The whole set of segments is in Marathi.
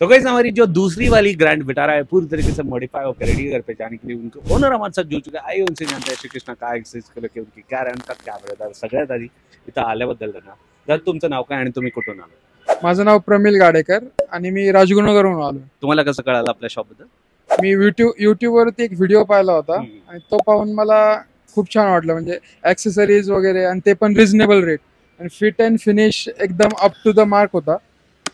तो गाइस हमारी जो दूसरी वाली ग्रैंड विटारा है पूरी तरीके से मॉडिफाई होकर रेडी घर पे जाने के लिए उनके ओनर हमारे साथ जुड़ चुके हैं। आइए उनसे जानते हैं श्री कृष्णा काय एक्सरसाइज के उनकी काय रनतात काय म्हणतात सगळ्यात आधी इथं आल्याबद्दल ना तर तुमचं नाव काय आणि तुम्ही कुठून आलो? माझं नाव प्रमिल गाडेकर आणि मी राजगुरुनगरहून आलो. तुम्हाला कसं कळालं आपल्या शॉप बद्दल? मी युट्यूब वरती एक व्हिडिओ पाहिला होता आणि तो पाहून मला खूप छान वाटलं. म्हणजे ऍक्सेसरीज वगैरे आणि ते पण रिझनेबल रेट आणि फिट अँड फिनिश एकदम अप टू द मार्क होता.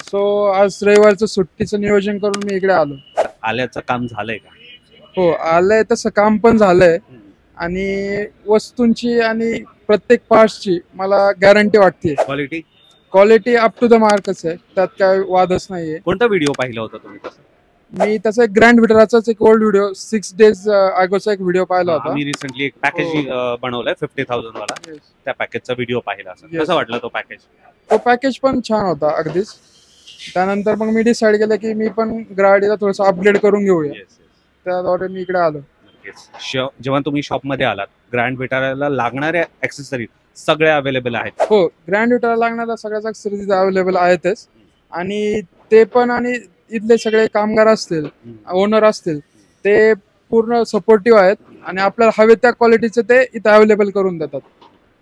सो आज रविवारचं सुट्टीचं नियोजन करून मी इकडे आलो. आल्याचं काम झालंय का? हो, आलंय तसं काम पण झालंय आणि वस्तूंची आणि प्रत्येक पार्ट्सची मला गॅरंटी वाटते. क्वालिटी अप टू द मार्कच आहे, त्यात काय वादच नाहीये. कोणता व्हिडिओ पाहिला होता तुम्ही? मी तसं एक ग्रँड विटाराचाच एक ओल्ड व्हिडिओ 6 days अगोचा एक व्हिडिओ पाहिला होता. मी रिसेंटली एक पॅकेज बनवलाय 50,000 वाला, त्या पॅकेजचा व्हिडिओ पाहिला. कसं वाटलं तो पॅकेज? तो पॅकेज पण छान होता अगदीच. त्यानंतर मग मी डिसाईड केलं की मी पण गाडीला थोडंसं अपग्रेड करून घेऊया. त्याद्वारे मी इकडे आलो. जेव्हा तुम्ही शॉप मध्ये आलात, ग्रँड विटाराला लागणाऱ्या ऍक्सेसरीज सगळ्या अवेलेबल आहेत? हो, ग्रँड विटाराला लागणाऱ्या सगळ्याच ऍक्सेसरीज अवेलेबल आहेतच. आणि ते पण आणि इथले सगळे कामगार असतील, ओनर असतील, ते पूर्ण सपोर्टिव्ह आहेत आणि आपल्याला हवे त्या क्वालिटीचे ते इथं अवेलेबल करून देतात.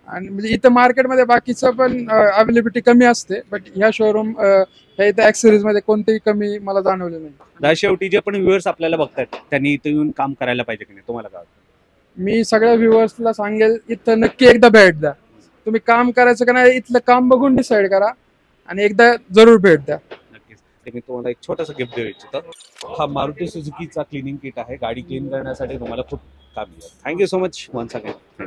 आणि म्हणजे इथं मार्केटमध्ये बाकीचं पण अवेलेबिलिटी कमी असते, बट ह्या शोरूम ह्या इथं ऍक्सेसरीज मध्ये कोणतीही कमी मला जाणवली नाही. शेवटी जे पण व्ह्युअर्स आपल्याला बघतात त्यांनी इथं येऊन काम करायला पाहिजे की नाही, तुम्हाला काय वाटतं? मी सगळ्या व्ह्युअर्सला सांगेल, इथं नक्की एकदा भेट द्या. तुम्ही काम करायचं का नाही इथलं काम बघून डिसाईड करा आणि एकदा जरूर भेट द्या. मी तुम्हाला एक छोटंसं गिफ्ट देऊ इच्छितो. हा मारुती सुझुकीचा क्लिनिंग किट आहे. गाडी क्लीन करण्यासाठी तुम्हाला खूप काम येईल. Thank you so much once again.